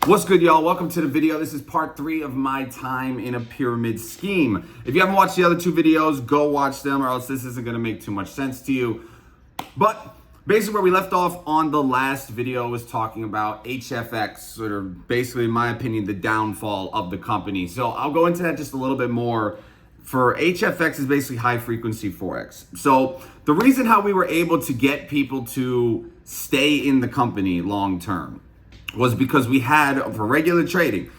What's good, y'all? Welcome to the video. This is part 3 of my time in a pyramid scheme. If you haven't watched the other 2 videos, go watch them or else this isn't going to make too much sense to you. But basically where we left off on the last video was talking about HFX, or basically, in my opinion, the downfall of the company. So I'll go into that just a little bit more. For HFX is basically high frequency Forex. So the reason how we were able to get people to stay in the company long term was because we had, for regular trading,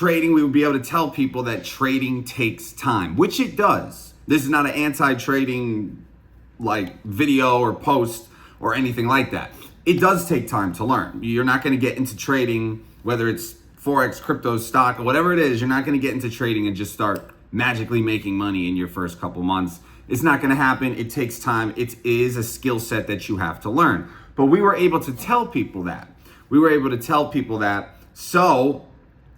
we would be able to tell people that trading takes time, which it does. This is not an anti-trading like video or post or anything like that. It does take time to learn. You're not going to get into trading, whether it's Forex, crypto, stock, or whatever it is. You're not going to get into trading and just start magically making money in your first couple months. It's not going to happen. It takes time. It is a skill set that you have to learn. But we were able to tell people that. So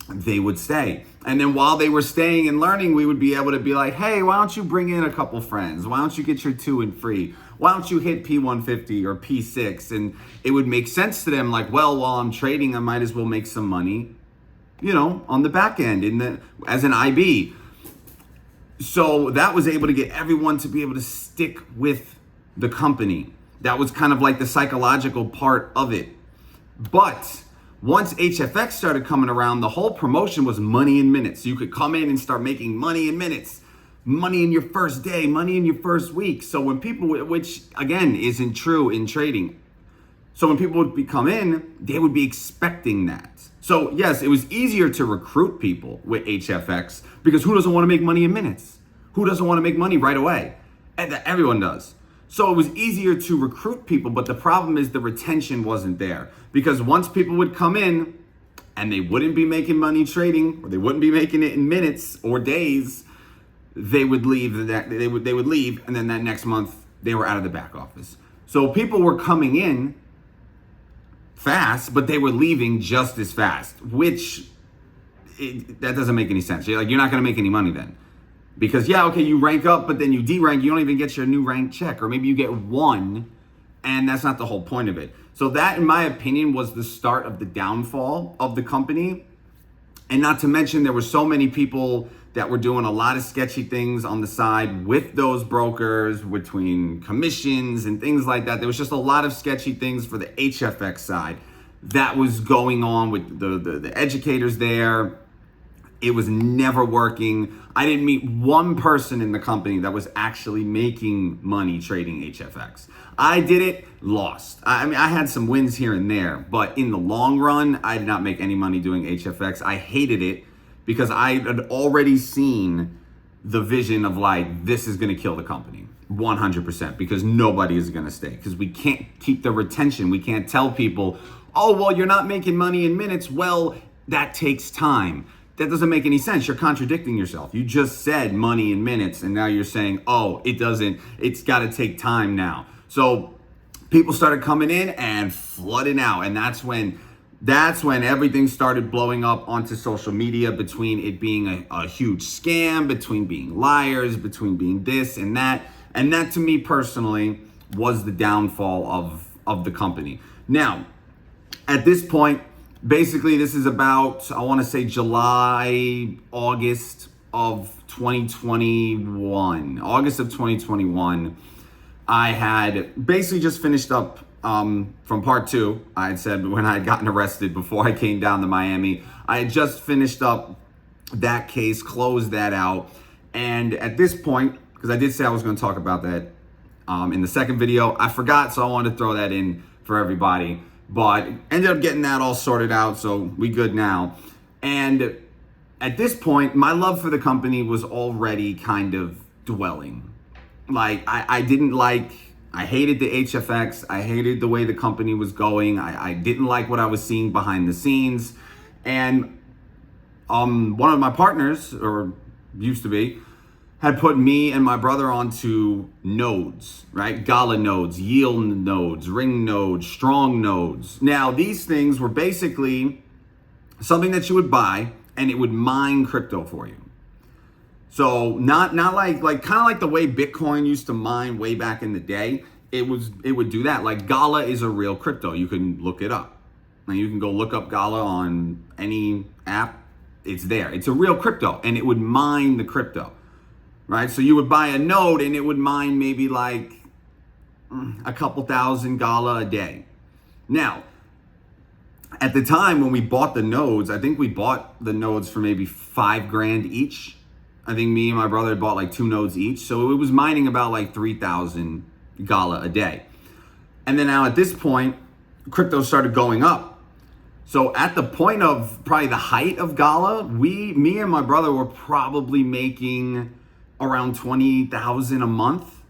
they would stay. And then while they were staying and learning, we would be able to be like, hey, why don't you bring in a couple friends? Why don't you get your 2 and free? Why don't you hit P150 or P6? And it would make sense to them, like, well, while I'm trading, I might as well make some money, on the back end as an IB. So that was able to get everyone to be able to stick with the company. That was kind of like the psychological part of it. But once HFX started coming around, the whole promotion was money in minutes. So you could come in and start making money in minutes, money in your first day, money in your first week. So when people, which again isn't true in trading. So when people would come in, they would be expecting that. So yes, it was easier to recruit people with HFX because who doesn't want to make money in minutes? Who doesn't want to make money right away? And everyone does. So it was easier to recruit people, but the problem is the retention wasn't there. Because once people would come in and they wouldn't be making money trading, or they wouldn't be making it in minutes or days, they would leave. They would leave, and then that next month they were out of the back office. So people were coming in fast, but they were leaving just as fast, which that doesn't make any sense. You're not going to make any money then. Because you rank up, but then you derank, you don't even get your new rank check, or maybe you get 1, and that's not the whole point of it. So that, in my opinion, was the start of the downfall of the company. And not to mention, there were so many people that were doing a lot of sketchy things on the side with those brokers, between commissions and things like that. There was just a lot of sketchy things for the HFX side that was going on with the educators there. It was never working. I didn't meet one person in the company that was actually making money trading HFX. I did it, lost. I mean, I had some wins here and there, but in the long run, I did not make any money doing HFX. I hated it because I had already seen the vision of this is gonna kill the company 100%, because nobody is gonna stay, because we can't keep the retention. We can't tell people, oh, well, you're not making money in minutes. Well, that takes time. That doesn't make any sense. You're contradicting yourself. You just said money in minutes, and now you're saying, oh, it doesn't, it's got to take time now. So people started coming in and flooding out, and that's when everything started blowing up onto social media, between it being a huge scam, between being liars, between being this and that. And that, to me personally, was the downfall of the company. Now, at this point, basically, this is about, I want to say July, August of 2021. August of 2021, I had basically just finished up from part 2. I had said when I had gotten arrested before I came down to Miami, I had just finished up that case, closed that out. And at this point, because I did say I was going to talk about that in the second video, I forgot, so I wanted to throw that in for everybody. But ended up getting that all sorted out, so we good now. And at this point, my love for the company was already kind of dwelling. I hated the HFX. I hated the way the company was going. I didn't like what I was seeing behind the scenes. And one of my partners, or used to be, had put me and my brother onto nodes, right? Gala nodes, yield nodes, ring nodes, strong nodes. Now, these things were basically something that you would buy and it would mine crypto for you. So not like kind of like the way Bitcoin used to mine way back in the day. It would do that. Like Gala is a real crypto. You can look it up. And you can go look up Gala on any app. It's there. It's a real crypto, and it would mine the crypto, right? So you would buy a node and it would mine maybe like a couple thousand Gala a day. Now, at the time when we bought the nodes, I think we bought the nodes for maybe $5,000 each. I think me and my brother bought like 2 nodes each. So it was mining about like 3,000 Gala a day. And then now at this point, crypto started going up. So at the point of probably the height of Gala, me and my brother were probably making around 20,000 a month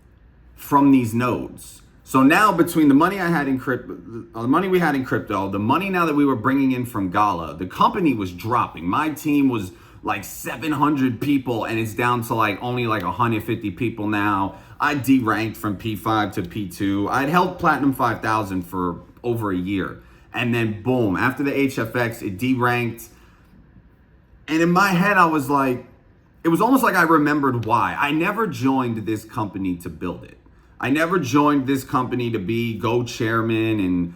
from these nodes. So now between the money I had in crypto, the money we had in crypto, the money now that we were bringing in from Gala, the company was dropping. My team was like 700 people and it's down to like only like 150 people now. I deranked from P5 to P2. I'd held Platinum 5000 for over a year. And then boom, after the HFX, it deranked. And in my head, I was like, it was almost like I remembered why. I never joined this company to build it. I never joined this company to be Go chairman and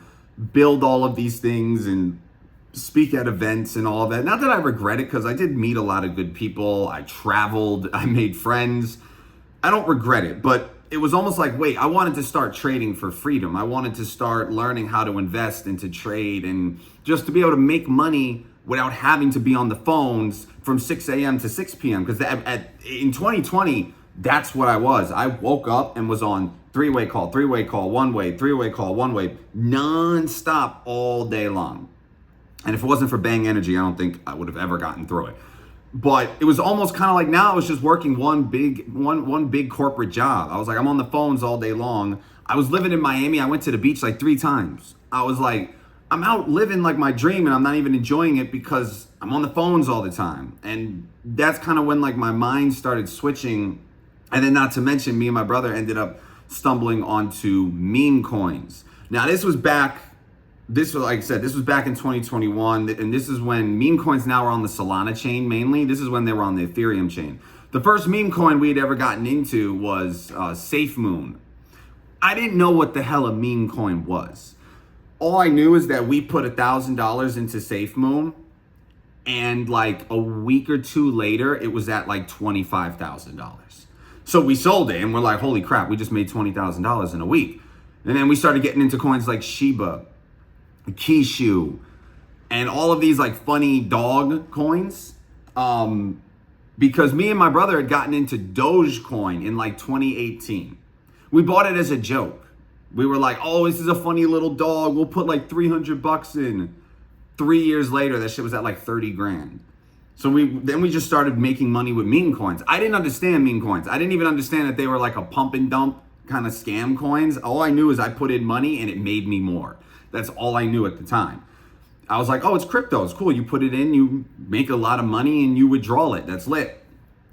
build all of these things and speak at events and all of that. Not that I regret it, because I did meet a lot of good people. I traveled, I made friends. I don't regret it, but it was almost like, wait, I wanted to start trading for freedom. I wanted to start learning how to invest and to trade and just to be able to make money without having to be on the phones from 6 a.m. to 6 p.m. Because in 2020, that's what I was. I woke up and was on three-way call, one-way, three-way call, one-way, non-stop all day long. And if it wasn't for Bang Energy, I don't think I would have ever gotten through it. But it was almost kind of like now I was just working one big corporate job. I was like, I'm on the phones all day long. I was living in Miami. I went to the beach like 3 times. I was like, I'm out living like my dream and I'm not even enjoying it because I'm on the phones all the time. And that's kind of when like my mind started switching. And then not to mention, me and my brother ended up stumbling onto meme coins. Now this was back like I said, this was back in 2021, and this is when meme coins now are on the Solana chain mainly. This is when they were on the Ethereum chain. The first meme coin we had ever gotten into was SafeMoon. I didn't know what the hell a meme coin was. All I knew is that we put $1,000 into SafeMoon, and like a week or two later, it was at like $25,000. So we sold it, and we're like, holy crap, we just made $20,000 in a week. And then we started getting into coins like Shiba, Kishu, and all of these like funny dog coins, because me and my brother had gotten into Dogecoin in like 2018. We bought it as a joke. We were like, oh, this is a funny little dog, we'll put like $300 in. 3 years later, that shit was at like 30 grand. So we just started making money with meme coins. I didn't understand meme coins. I didn't even understand that they were like a pump and dump kind of scam coins. All I knew is I put in money and it made me more. That's all I knew at the time. I was like, oh, it's crypto. It's cool. You put it in, you make a lot of money and you withdraw it. That's lit.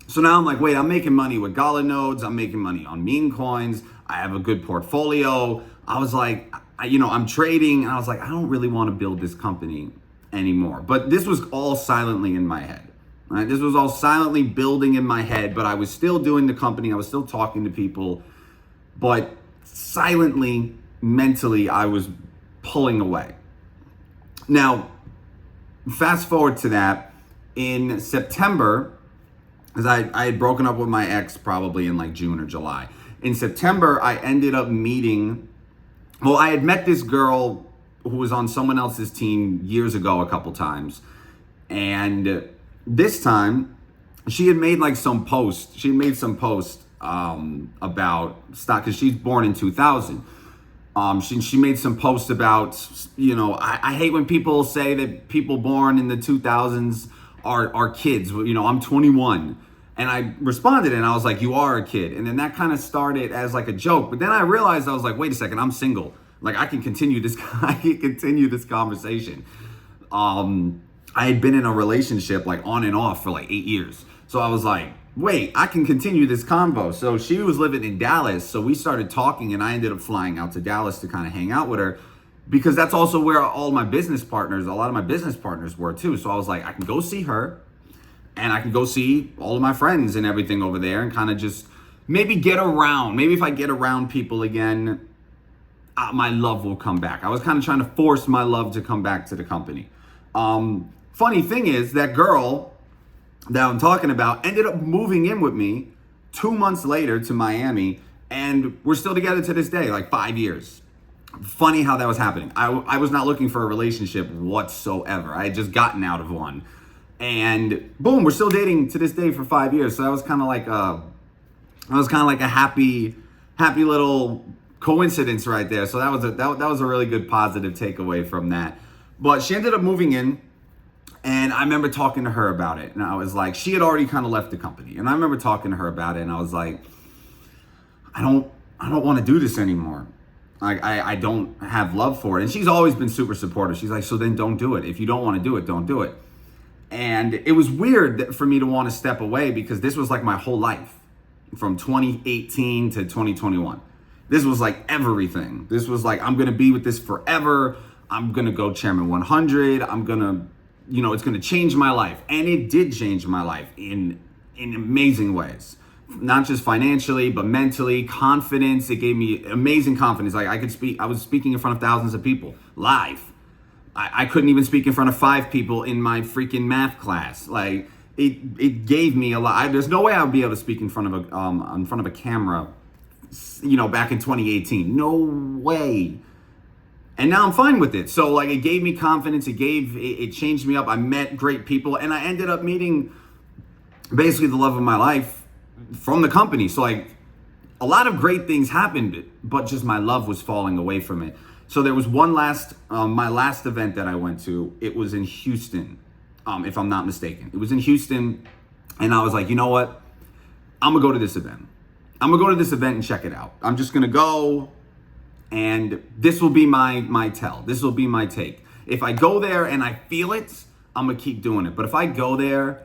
So now I'm like, wait, I'm making money with Gala nodes. I'm making money on meme coins. I have a good portfolio. I was like, I'm trading. And I was like, I don't really want to build this company anymore. But this was all silently in my head. Right? This was all silently building in my head, but I was still doing the company. I was still talking to people. But silently, mentally, I was pulling away. Now, fast forward to that, in September, because I had broken up with my ex probably in like June or July. In September, I ended up I had met this girl who was on someone else's team years ago a couple times. And this time, she had made like some post. She made some post about stock, because she's born in 2000. She made some posts about, I hate when people say that people born in the 2000s are kids. I'm 21. And I responded and I was like, you are a kid. And then that kind of started as like a joke. But then I realized, I was like, wait a second, I'm single. Like I can continue this conversation. I had been in a relationship like on and off for like 8 years. So I was like, wait, I can continue this convo. So she was living in Dallas. So we started talking and I ended up flying out to Dallas to kind of hang out with her, because that's also where a lot of my business partners were too. So I was like, I can go see her and I can go see all of my friends and everything over there and kind of just maybe get around. Maybe if I get around people again, my love will come back. I was kind of trying to force my love to come back to the company. Funny thing is, that girl that I'm talking about ended up moving in with me 2 months later to Miami, and we're still together to this day, like 5 years. Funny how that was happening. I was not looking for a relationship whatsoever. I had just gotten out of one. And boom, we're still dating to this day for 5 years. So that was kind of like a happy little coincidence right there. So that was a really good positive takeaway from that. But she ended up moving in, and I remember talking to her about it. And I was like, she had already kind of left the company. And I remember talking to her about it, and I was like, I don't want to do this anymore. Like, I don't have love for it. And she's always been super supportive. She's like, so then don't do it. If you don't want to do it, don't do it. And it was weird for me to want to step away, because this was like my whole life from 2018 to 2021. This was like everything. This was like, I'm going to be with this forever. I'm going to go Chairman 100. I'm going to, it's going to change my life. And it did change my life in amazing ways. Not just financially, but mentally, confidence. It gave me amazing confidence. Like, I was speaking in front of thousands of people live. I couldn't even speak in front of 5 people in my freaking math class. Like, it gave me a lot. There's no way I would be able to speak in front of a camera, back in 2018. No way. And now I'm fine with it. So like, it gave me confidence. It changed me up. I met great people, and I ended up meeting basically the love of my life from the company. So like, a lot of great things happened, but just my love was falling away from it. So there was my last event that I went to. It was in Houston, if I'm not mistaken. It was in Houston, and I was like, you know what? I'm gonna go to this event. I'm gonna go to this event and check it out. I'm just gonna go, and this will be my tell. This will be my take. If I go there and I feel it, I'm gonna keep doing it. But if I go there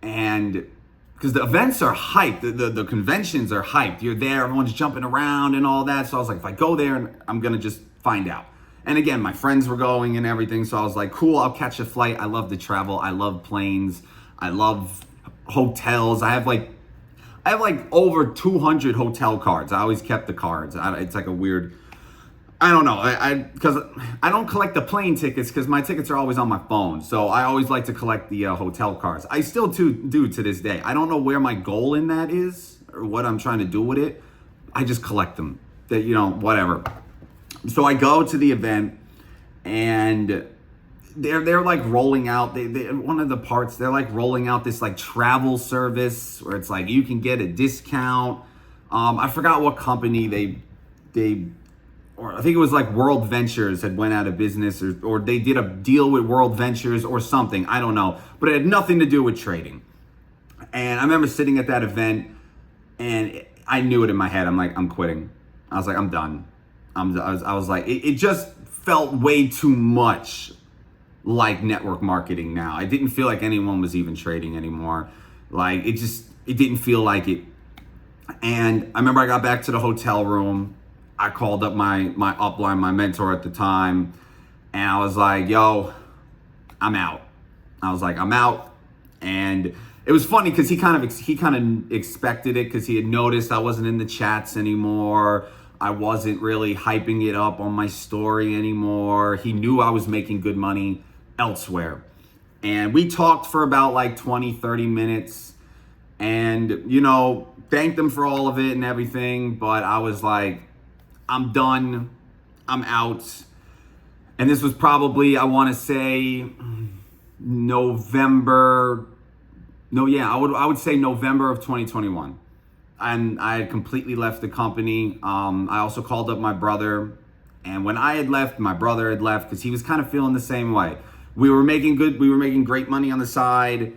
and, because the events are hyped, the conventions are hyped. You're there, everyone's jumping around and all that. So I was like, if I go there, and I'm gonna just find out. And again, my friends were going and everything. So I was like, cool, I'll catch a flight. I love to travel. I love planes. I love hotels. I have like over 200 hotel cards. I always kept the cards. It's like a weird, I don't know. Because I don't collect the plane tickets, because my tickets are always on my phone. So I always like to collect the hotel cards. I still do to this day. I don't know where my goal in that is, or what I'm trying to do with it. I just collect them. That, whatever. So I go to the event, and they're like rolling out, one of the parts, they're like rolling out this like travel service where it's like you can get a discount. I forgot what company or I think it was like World Ventures had went out of business, or they did a deal with World Ventures or something. I don't know, but it had nothing to do with trading. And I remember sitting at that event, and I knew it in my head. I'm like, I'm quitting. I was like, I'm done. I was like, it just felt way too much like network marketing now. I didn't feel like anyone was even trading anymore. Like, it didn't feel like it. And I remember I got back to the hotel room. I called up my upline, my mentor at the time, and I was like, yo, I'm out. I was like, I'm out. And it was funny because he kind of expected it, because he had noticed I wasn't in the chats anymore. I wasn't really hyping it up on my story anymore. He knew I was making good money elsewhere. And we talked for about like 20, 30 minutes, and, thanked him for all of it and everything. But I was like, I'm done. I'm out. And this was probably, I want to say November. No, yeah, I would say November of 2021. And I had completely left the company. I also called up my brother. And when I had left, my brother had left, because he was kind of feeling the same way. We were making great money on the side,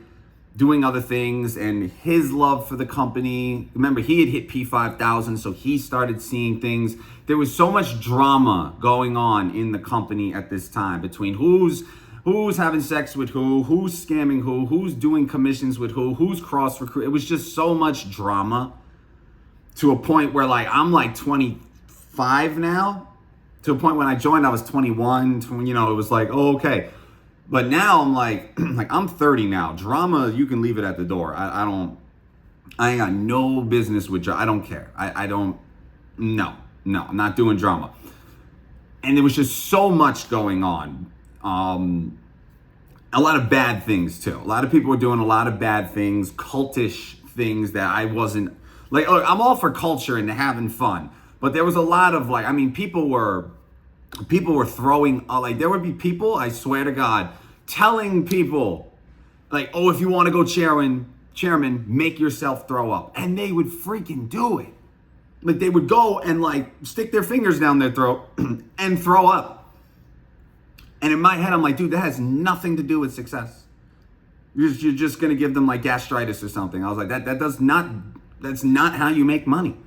doing other things, and his love for the company. Remember, he had hit P5,000, so he started seeing things. There was so much drama going on in the company at this time, between who's having sex with who's scamming who's doing commissions with who's cross-recruit. It was just so much drama, to a point where, like, I'm like 25 now. To a point when I joined, I was 21. It was like, oh, okay. But now I'm like, I'm 30 now. Drama, you can leave it at the door. I ain't got no business with drama. I don't care. No, I'm not doing drama. And there was just so much going on. A lot of bad things too. A lot of people were doing a lot of bad things, cultish things that I wasn't like. Look, I'm all for culture and having fun, but there was a lot of like, I mean, people were throwing like, there would be people, I swear to God, telling people like, oh, if you want to go chairman, make yourself throw up, and they would freaking do it. Like they would go and like stick their fingers down their throat and throw up. And in my head, I'm like, dude, that has nothing to do with success. You're just going to give them like gastritis or something. I was like, that's not how you make money.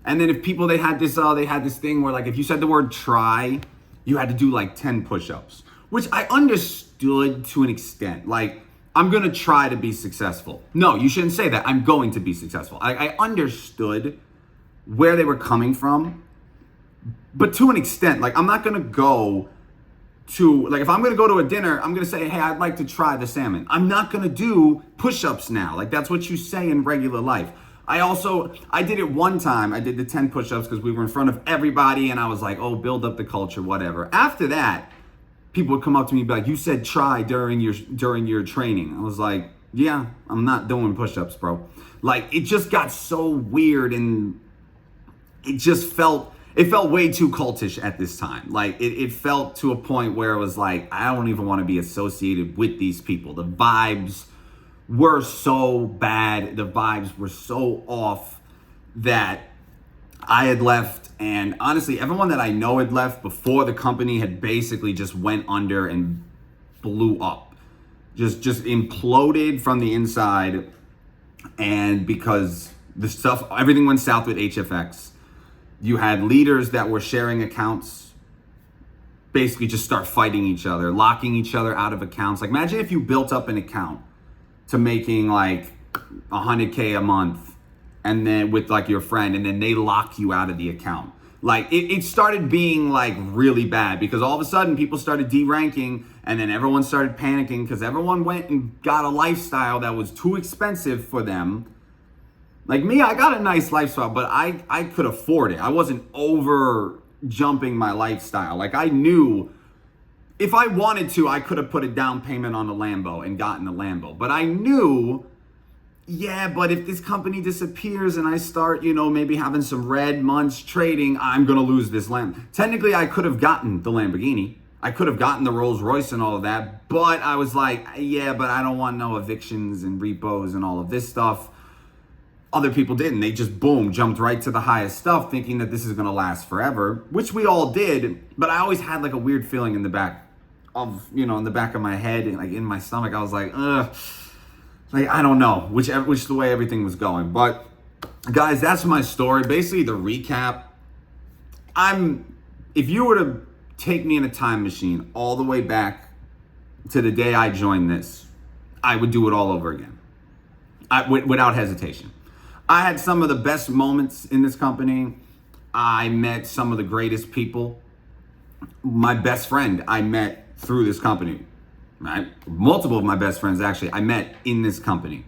And then if people, they had this thing where like, if you said the word try, you had to do like 10 push-ups, which I understood to an extent. Like, I'm going to try to be successful. No, you shouldn't say that. I'm going to be successful. I understood where they were coming from, but to an extent, like, I'm not going to go to, like, if I'm going to go to a dinner, I'm going to say, hey, I'd like to try the salmon. I'm not going to do push-ups now. Like, that's what you say in regular life. I did it one time. I did the 10 push-ups because we were in front of everybody, and I was like, oh, build up the culture, whatever. After that, people would come up to me and be like, you said try during your training. I was like, yeah, I'm not doing push-ups, bro. Like, it just got so weird, and it felt way too cultish at this time. Like, it felt to a point where it was like, I don't even want to be associated with these people. The vibes were so bad. The vibes were so off that I had left. And honestly, everyone that I know had left before the company had basically just went under and blew up. Just imploded from the inside. And because everything went south with HFX. You had leaders that were sharing accounts, basically just start fighting each other, locking each other out of accounts. Like, imagine if you built up an account to making like $100K a month, and then with like your friend, and then they lock you out of the account. Like, it started being like really bad, because all of a sudden people started deranking, and then everyone started panicking because everyone went and got a lifestyle that was too expensive for them. Like me, I got a nice lifestyle, but I could afford it. I wasn't over jumping my lifestyle. Like, I knew if I wanted to, I could have put a down payment on a Lambo and gotten a Lambo. But I knew, yeah, but if this company disappears and I start, maybe having some red months trading, I'm going to lose this Lambo. Technically, I could have gotten the Lamborghini. I could have gotten the Rolls Royce and all of that. But I was like, yeah, but I don't want no evictions and repos and all of this stuff. Other people didn't. They just, boom, jumped right to the highest stuff, thinking that this is going to last forever, which we all did. But I always had like a weird feeling in the back of, in the back of my head and like in my stomach. I was like, ugh, like, I don't know which the way everything was going. But guys, that's my story. Basically, the recap. If you were to take me in a time machine all the way back to the day I joined this, I would do it all over again, without hesitation. I had some of the best moments in this company. I met some of the greatest people. My best friend I met through this company, right? Multiple of my best friends, actually, I met in this company,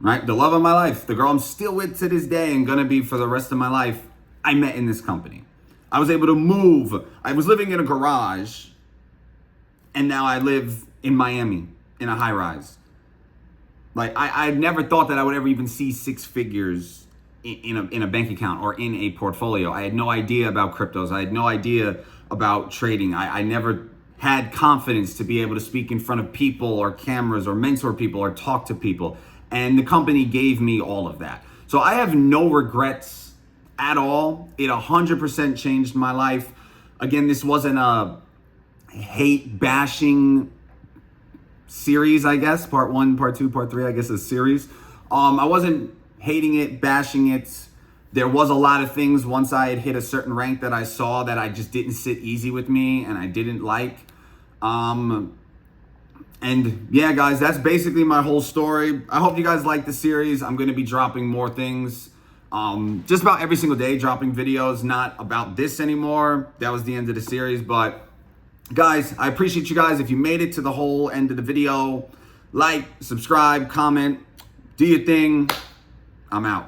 right? The love of my life, the girl I'm still with to this day and gonna be for the rest of my life, I met in this company. I was able to move. I was living in a garage, and now I live in Miami in a high rise. Like, I never thought that I would ever even see six figures in a bank account or in a portfolio. I had no idea about cryptos. I had no idea about trading. I never had confidence to be able to speak in front of people or cameras or mentor people or talk to people. And the company gave me all of that. So I have no regrets at all. It 100% changed my life. Again, this wasn't a hate bashing series, I guess. Part 1, part 2, part 3, I guess, a series. I wasn't hating it, bashing it. There was a lot of things once I had hit a certain rank that I saw that I just didn't sit easy with me and I didn't like. And yeah, guys, that's basically my whole story. I hope you guys like the series. I'm going to be dropping more things. Just about every single day, dropping videos, not about this anymore. That was the end of the series, but guys, I appreciate you guys. If you made it to the whole end of the video, like, subscribe, comment, do your thing. I'm out.